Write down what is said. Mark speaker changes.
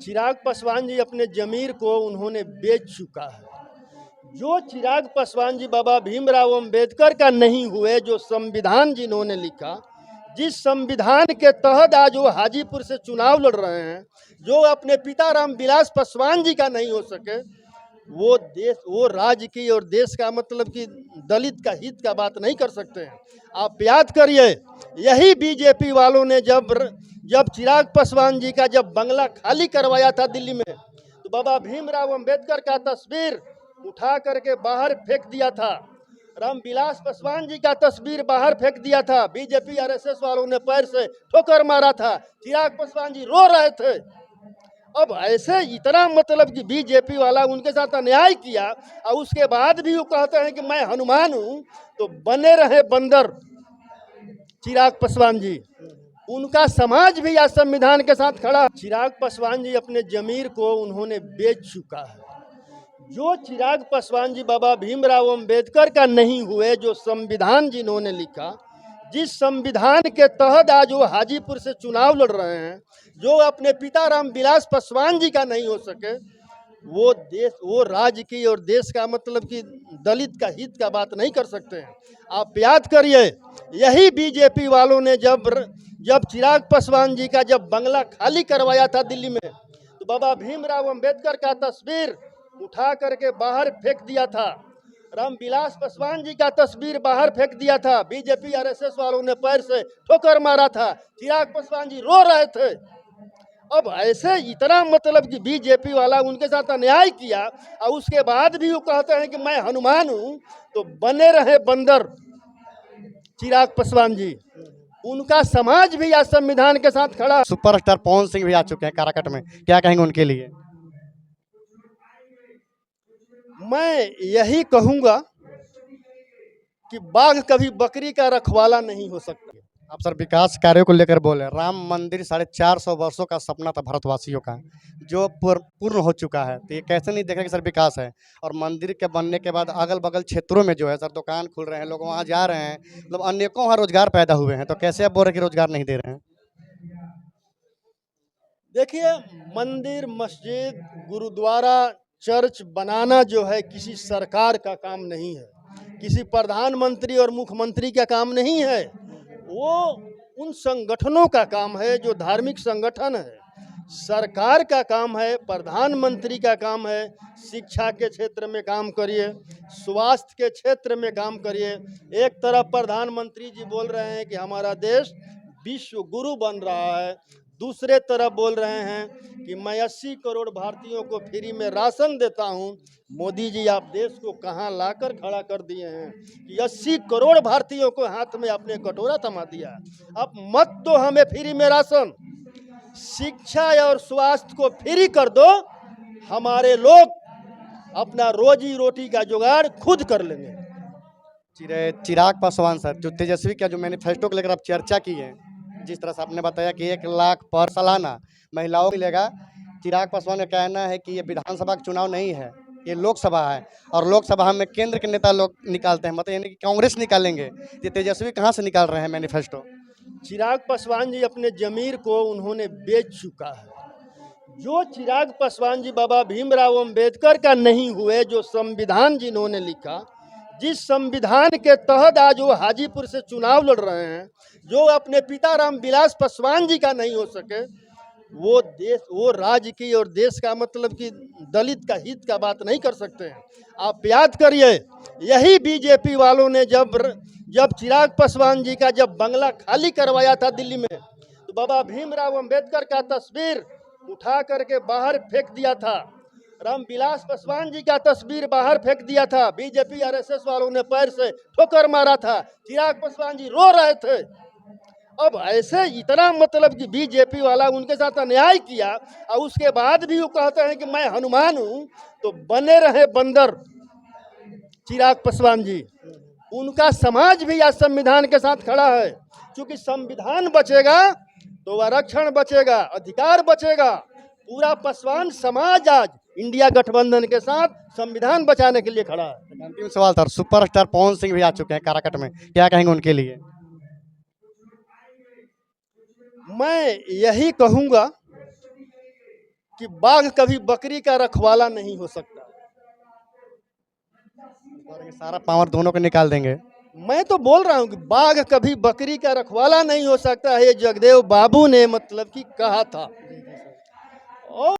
Speaker 1: चिराग पासवान जी अपने जमीर को उन्होंने बेच चुका है। जो चिराग पासवान जी बाबा भीमराव अंबेडकर का नहीं हुए, जो संविधान जिन्होंने लिखा, जिस संविधान के तहत आज वो हाजीपुर से चुनाव लड़ रहे हैं, जो अपने पिता रामविलास पासवान जी का नहीं हो सके, वो देश, वो राज्य की और देश का मतलब कि दलित का हित का बात नहीं कर सकते हैं। आप याद करिए, यही बीजेपी वालों ने जब चिराग पासवान जी का जब बंगला खाली करवाया था दिल्ली में, तो बाबा भीमराव अंबेडकर का तस्वीर उठा करके बाहर फेंक दिया था। रामविलास पासवान जी का तस्वीर बाहर फेंक दिया था। बीजेपी आरएसएस वालों ने पैर से ठोकर मारा था। चिराग पासवान जी रो रहे थे। अब ऐसे इतना मतलब कि बीजेपी वाला उनके साथ अन्याय किया और उसके बाद भी वो कहते हैं कि मैं हनुमान हूं, तो बने रहे बंदर चिराग पासवान जी। उनका समाज भी आज संविधान के साथ खड़ा। चिराग पासवान जी अपने जमीर को उन्होंने बेच चुका है। जो चिराग पासवान जी बाबा भीमराव अंबेडकर का नहीं हुए, जो संविधान जिन्होंने लिखा, जिस संविधान के तहत आज वो हाजीपुर से चुनाव लड़ रहे हैं, जो अपने पिता रामविलास पासवान जी का नहीं हो सके, वो देश, वो राज्य की और देश का मतलब कि दलित का हित का बात नहीं कर सकते हैं। आप याद करिए, यही बीजेपी वालों ने जब चिराग पासवान जी का जब बंगला खाली करवाया था दिल्ली में, तो बाबा भीमराव अंबेडकर का तस्वीर उठा करके बाहर फेंक दिया था। रामविलास पासवान जी का तस्वीर बाहर फेंक दिया था। बीजेपी आरएसएस वालों ने पैर से ठोकर मारा था। चिराग पासवान जी रो रहे थे। अब ऐसे इतना मतलब कि बीजेपी वाला उनके साथ अन्याय किया और उसके बाद भी वो कहते हैं कि मैं हनुमान हूं, तो बने रहे बंदर चिराग पासवान जी। उनका समाज भी आज संविधान के साथ खड़ा।
Speaker 2: सुपरस्टार पवन सिंह भी आ चुके हैं काराकट में, क्या कहेंगे उनके लिए?
Speaker 1: मैं यही कहूंगा कि बाघ कभी बकरी का रखवाला नहीं हो सकता।
Speaker 2: आप सर विकास कार्यों को लेकर बोले, राम मंदिर 450 वर्षों का सपना था भारतवासियों का, जो पूर्ण हो चुका है, तो ये कैसे नहीं देख रहे कि सर विकास है? और मंदिर के बनने के बाद अगल बगल क्षेत्रों में जो है सर दुकान खुल रहे हैं, लोग वहाँ जा रहे हैं, मतलब अनेकों वहाँ रोजगार पैदा हुए हैं, तो कैसे आप बोल रहे हैं कि रोजगार नहीं दे रहे हैं?
Speaker 1: देखिए, मंदिर, मस्जिद, गुरुद्वारा, चर्च बनाना जो है किसी सरकार का काम नहीं है, किसी प्रधानमंत्री और मुख्यमंत्री का काम नहीं है। वो उन संगठनों का काम है जो धार्मिक संगठन है। सरकार का काम है, प्रधानमंत्री का काम है, शिक्षा के क्षेत्र में काम करिए, स्वास्थ्य के क्षेत्र में काम करिए। एक तरफ प्रधानमंत्री जी बोल रहे हैं कि हमारा देश विश्व गुरु बन रहा है, दूसरे तरफ बोल रहे हैं कि मैं 80 करोड़ भारतीयों को फ्री में राशन देता हूं। मोदी जी, आप देश को कहां लाकर खड़ा कर दिए हैं कि 80 करोड़ भारतीयों को हाथ में अपने कटोरा थमा दिया। अब मत दो हमें फ्री में राशन, शिक्षा और स्वास्थ्य को फ्री कर दो, हमारे लोग अपना रोजी रोटी का जुगाड़ खुद कर लेंगे।
Speaker 2: चिराग पासवान सर, जो तेजस्वी का जो मैनिफेस्टो को लेकर आप चर्चा की है, जिस तरह से आपने बताया कि 1 लाख पर सालाना महिलाओं को मिलेगा, चिराग पासवान का कहना है कि ये विधानसभा का चुनाव नहीं है, ये लोकसभा है, और लोकसभा में केंद्र के नेता लोग निकालते हैं, मतलब यानी कि कांग्रेस निकालेंगे। ये तेजस्वी कहाँ से निकाल रहे हैं मैनिफेस्टो?
Speaker 1: चिराग पासवान जी अपने जमीर को उन्होंने बेच चुका है। जो चिराग पासवान जी बाबा भीमराव अंबेडकर का नहीं हुए, जो संविधान जिन्होंने लिखा, जिस संविधान के तहत आज वो हाजीपुर से चुनाव लड़ रहे हैं, जो अपने पिता रामविलास पासवान जी का नहीं हो सके, वो देश, वो राज्य की और देश का मतलब कि दलित का हित का बात नहीं कर सकते हैं। आप याद करिए, यही बीजेपी वालों ने जब चिराग पासवान जी का जब बंगला खाली करवाया था दिल्ली में, तो बाबा भीमराव अंबेडकर का तस्वीर उठा करके बाहर फेंक दिया था। रामविलास पासवान जी का तस्वीर बाहर फेंक दिया था। बीजेपी आरएसएस वालों ने पैर से ठोकर मारा था। चिराग पासवान जी रो रहे थे। अब ऐसे इतना मतलब कि बीजेपी वाला उनके साथ अन्याय किया और उसके बाद भी वो कहते हैं कि मैं हनुमान हूं, तो बने रहे बंदर चिराग पासवान जी। उनका समाज भी आज संविधान के साथ खड़ा है, क्योंकि संविधान बचेगा तो आरक्षण बचेगा, अधिकार बचेगा। पूरा पासवान समाज आज इंडिया गठबंधन के साथ संविधान बचाने के लिए खड़ा है।
Speaker 2: अंतिम सवाल सर, सुपरस्टार पवन सिंह भी आ चुके हैं काराकट में, क्या कहेंगे उनके लिए?
Speaker 1: मैं यही कहूंगा कि बाघ कभी बकरी का रखवाला नहीं हो सकता।
Speaker 2: और ये सारा पावर दोनों को निकाल देंगे।
Speaker 1: मैं तो बोल रहा हूँ कि बाघ कभी बकरी का रखवाला नहीं हो सकता है, ये जगदेव बाबू ने मतलब कि कहा था। और